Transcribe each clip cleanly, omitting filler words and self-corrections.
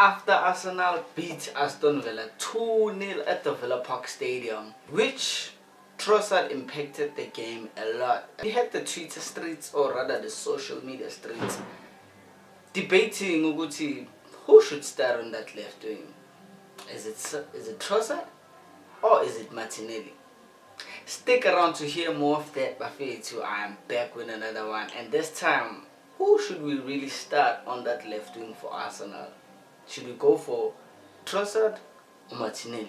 after Arsenal beat Aston Villa 2-0 at the Villa Park Stadium, which Trossard impacted the game a lot. We had the Twitter streets, or rather the social media streets, debating who should start on that left wing. Is it Trossard or is it Martinelli? Stick around to hear more of that. Bafetu, I am back with another one, and this time, who should we really start on that left wing for Arsenal? Should we go for Trossard or Martinelli?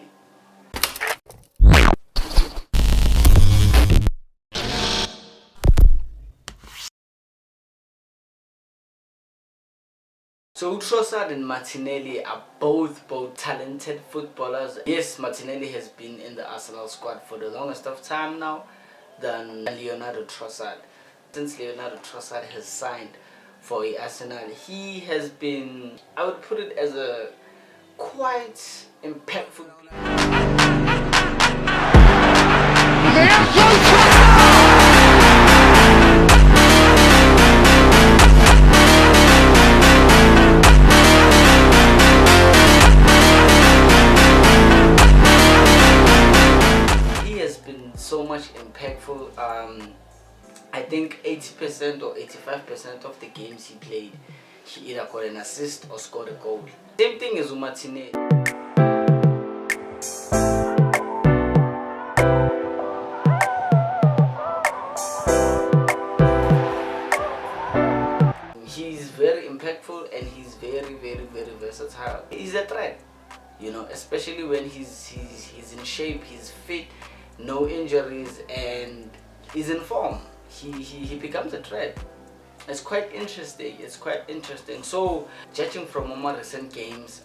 So Trossard and Martinelli are both talented footballers. Yes, Martinelli has been in the Arsenal squad for the longest of time now than Leonardo Trossard. Since Leonardo Trossard has signed for Arsenal, he has been, I would put it as a quite impactful so much impactful. I think 80% or 85% of the games he played, he either got an assist or scored a goal. Same thing as Martinelli. He's very impactful and he's very versatile. He's a threat, especially when he's in shape, he's fit, no injuries, and he's in form. He becomes a threat. It's quite interesting. So judging from more recent games,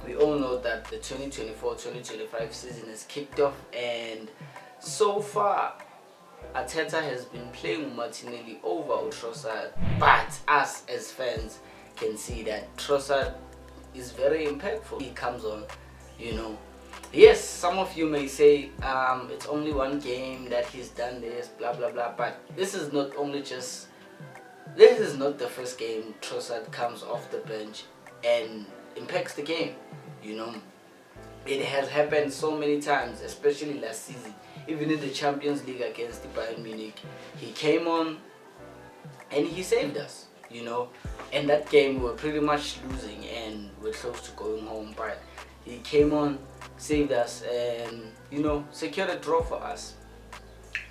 we all know that the 2024-2025 season has kicked off, and so far Arteta has been playing Martinelli over Trossard, but us as fans can see that Trossard is very impactful. He comes on, Yes, some of you may say it's only one game that he's done this, blah blah blah, but this is not the first game Trossard comes off the bench and impacts the game. It has happened so many times, especially last season. Even in the Champions League against Bayern Munich, he came on and he saved us. In that game we were pretty much losing and we're close to going home, but he came on, saved us, and secured a draw for us,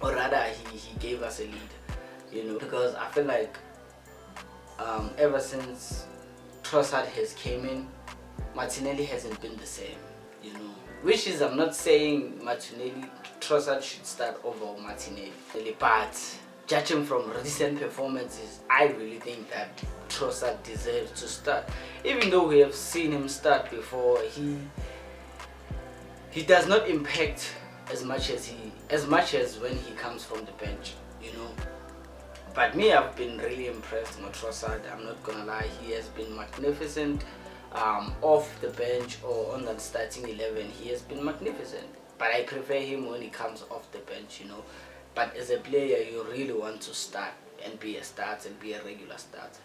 or rather he gave us a lead, because I feel like ever since Trossard has came in, Martinelli hasn't been the same, which is, I'm not saying Trossard should start over Martinelli, but judging from recent performances, I really think that Trossard deserves to start. Even though we have seen him start before, he does not impact as much as when he comes from the bench, But me, I've been really impressed with Trossard. I'm not gonna lie, he has been magnificent. Off the bench or on the starting 11, he has been magnificent. But I prefer him when he comes off the bench, But as a player, you really want to start and be a start and be a regular starter,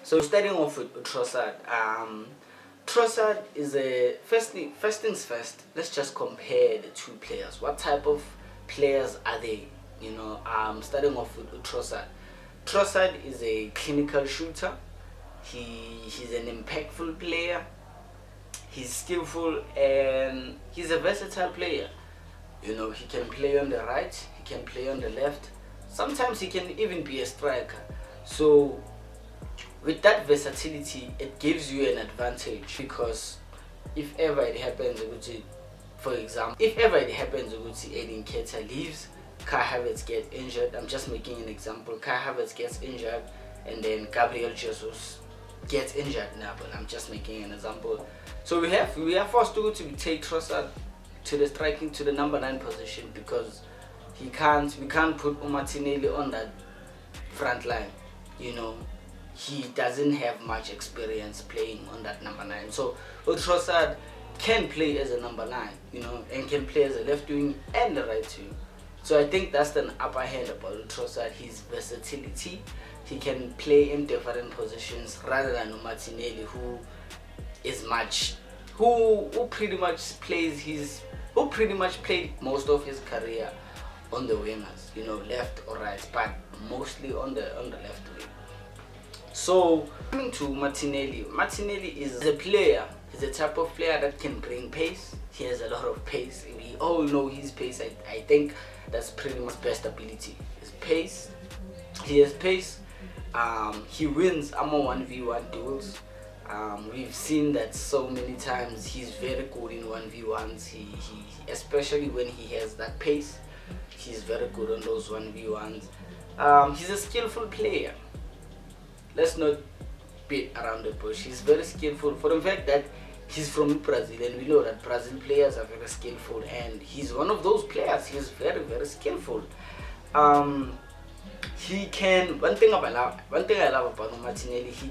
So starting off with Trossard, Trossard is first things first. Let's just compare the two players. What type of players are they? Starting off with Trossard. Trossard is a clinical shooter. He's an impactful player. He's skillful and he's a versatile player. He can play on the right, he can play on the left. Sometimes he can even be a striker. So with that versatility, it gives you an advantage, because if ever it happens, for example, Edin Keita leaves, Kai Havertz gets injured. I'm just making an example. Kai Havertz gets injured, and then Gabriel Jesus gets injured now. But I'm just making an example. So we are forced to take Trossard to the number 9 position, because we can't put Martinelli on that front line. He doesn't have much experience playing on that number 9. So Trossard can play as a number 9, and can play as a left wing and the right wing. So I think that's the upper hand about Trossard, his versatility, He can play in different positions rather than Martinelli, who pretty much played most of his career on the wingers, left or right, but mostly on the left wing. So coming to Martinelli is a player. He's a type of player that can bring pace. He has a lot of pace. We all know his pace. I think that's pretty much his best ability. His pace. He has pace. He wins 1v1 duels. We've seen that so many times. He's very good in 1v1s. He especially when he has that pace, he's very good on those 1v1s. He's a skillful player. Let's not beat around the bush. He's very skillful for the fact that he's from Brazil, and we know that Brazil players are very skillful, and he's one of those players. He's very, very skillful. He can. One thing I love about Martinelli, he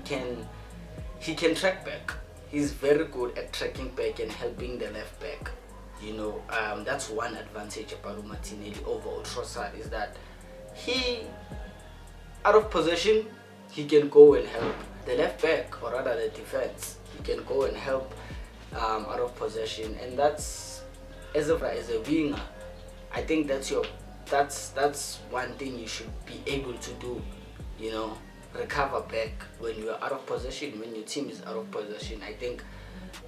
can track back. He's very good at tracking back and helping the left back. That's one advantage about Martinelli over Trossard, is that he, out of possession, he can go and help the left back, or rather the defense. He can go and help out of possession, and that's as a winger. I think that's one thing you should be able to do. Recover back when you are out of possession, when your team is out of possession. I think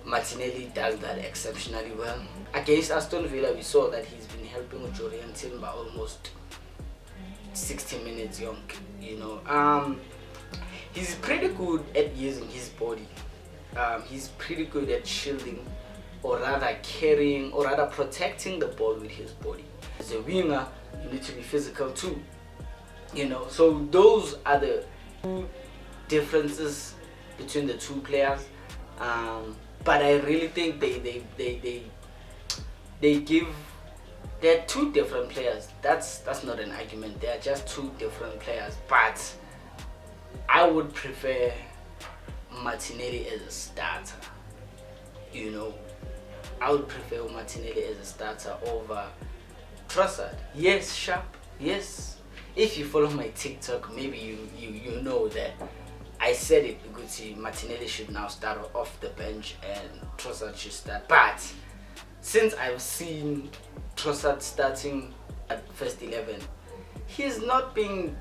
Martinelli does that exceptionally well. Against Aston Villa, we saw that he's been helping Jorian Timber almost 60 minutes young. He's pretty good at using his body. He's pretty good at shielding, or rather carrying, or rather protecting the ball with his body. As a winger, you need to be physical too. So those are the two differences between the two players. But I really think they're two different players. That's not an argument. They're just two different players. But I would prefer Martinelli as a starter. I would prefer Martinelli as a starter over Trossard. Yes, Sharp. Yes. If you follow my TikTok, maybe you know that I said it because Martinelli should now start off the bench and Trossard should start. But since I've seen Trossard starting at first 11, he's not being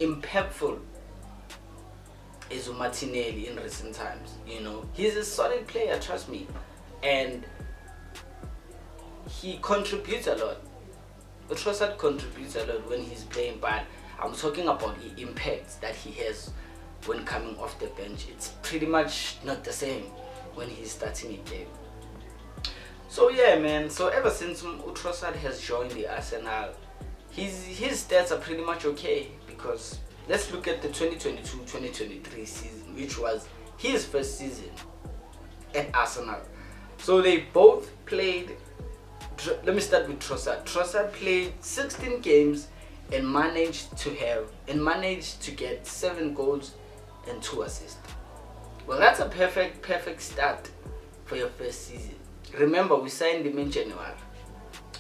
impactful as Martinelli in recent times. He's a solid player, trust me, and he contributes a lot. Trossard contributes a lot when he's playing, but I'm talking about the impact that he has when coming off the bench. It's pretty much not the same when he's starting a game. So yeah, man. So ever since Trossard has joined the Arsenal, his stats are pretty much okay, because let's look at the 2022-2023 season, which was his first season at Arsenal. So they both played. Let me start with Trossard. Trossard played 16 games and managed to get 7 goals and 2 assists. Well, that's a perfect start for your first season. Remember, we signed him in January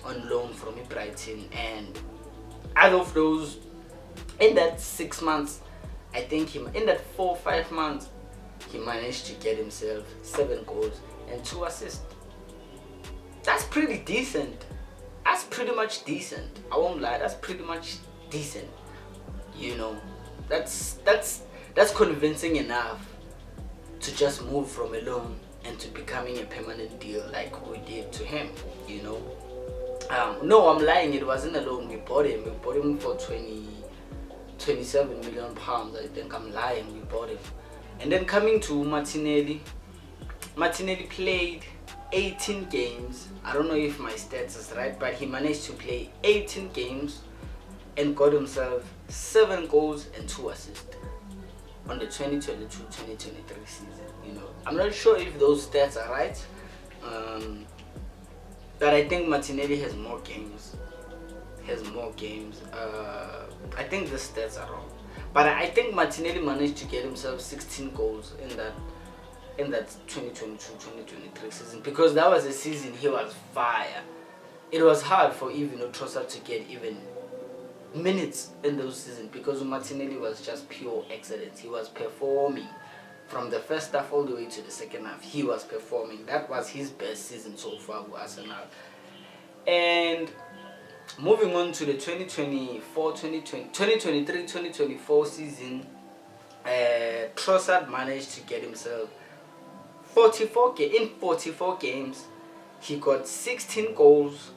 on loan from Brighton, and out of those, in that 6 months, I think in that 4 or 5 months, he managed to get himself 7 goals and 2 assists. That's pretty decent. That's pretty much decent. I won't lie. That's pretty much decent. That's convincing enough to just move from a loan and to becoming a permanent deal like we did to him. No, I'm lying. It wasn't a loan. We bought him. We bought him for 27 million pounds. I think I'm lying. We bought him. And then coming to Martinelli. Martinelli played 18 games. I don't know if my stats is right, but he managed to play 18 games and got himself 7 goals and 2 assists on the 2022-2023 season. I'm not sure if those stats are right, but I think Martinelli has more games. I think the stats are wrong, but I think Martinelli managed to get himself 16 goals in that 2022-2023 season, because that was a season he was fire. It was hard for even Trossard to get even minutes in those seasons because Martinelli was just pure excellence. He was performing from the first half all the way to the second half. He was performing. That was his best season so far with Arsenal. And moving on to the 2023-2024 season, Trossard managed to get himself 44 games. He got 16 goals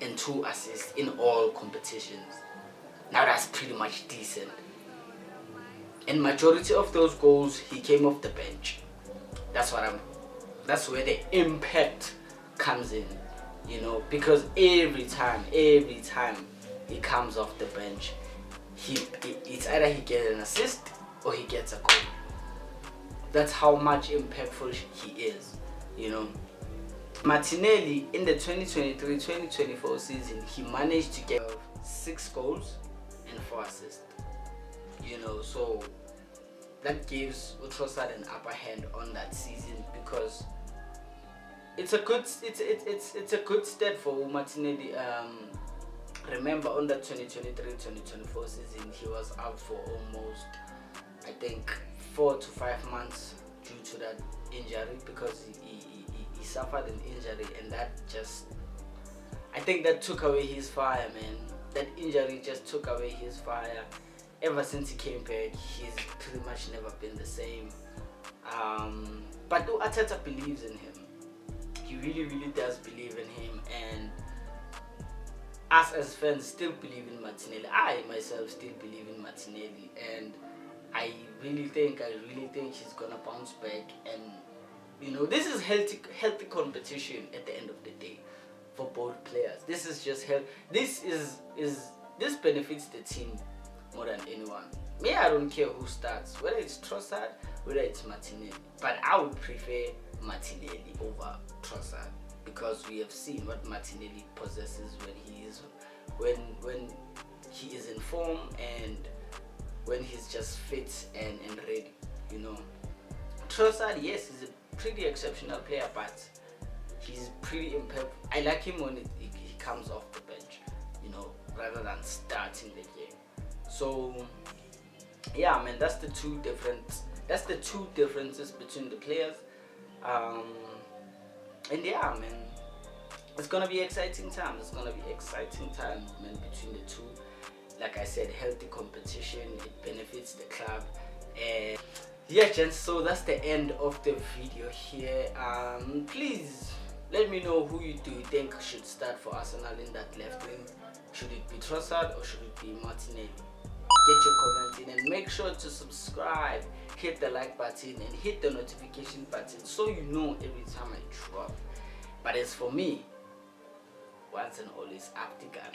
and 2 assists in all competitions. Now that's pretty much decent. And majority of those goals he came off the bench. That's where the impact comes in, because every time he comes off the bench, it's either he gets an assist or he gets a goal. That's how much impactful he is, Martinelli in the 2023-2024 season, he managed to get 6 goals and 4 assists. So that gives Trossard an upper hand on that season because it's a good step for Martinelli. Remember, on that 2023-2024 season, he was out for almost, I think, 4 to 5 months due to that injury because he suffered an injury, and I think that took away his fire, man. That injury just took away his fire. Ever since he came back, he's pretty much never been the same. But Arteta believes in him. He really, really does believe in him, and us as fans still believe in Martinelli. I myself still believe in Martinelli, and I really think he's gonna bounce back. And this is healthy competition at the end of the day for both players. This is just health. This benefits the team more than anyone. Me, I don't care who starts, whether it's Trossard, whether it's Martinelli, but I would prefer Martinelli over Trossard because we have seen what Martinelli possesses when he is in form and when he's just fit and ready. Trossard, yes, he's a pretty exceptional player, but he's pretty impactful. I like him when he comes off the bench, rather than starting the game. So yeah, man, that's the two differences between the players. And yeah, man, it's gonna be exciting time. Man, between the two. Like I said, healthy competition, it benefits the club. And yeah, gents, so that's the end of the video here. Please let me know who you think should start for Arsenal in that left wing. Should it be Trossard or should it be Martinelli? Get your comments in and make sure to subscribe, hit the like button and hit the notification button so you know every time I drop. But as for me, once and always, up the gun.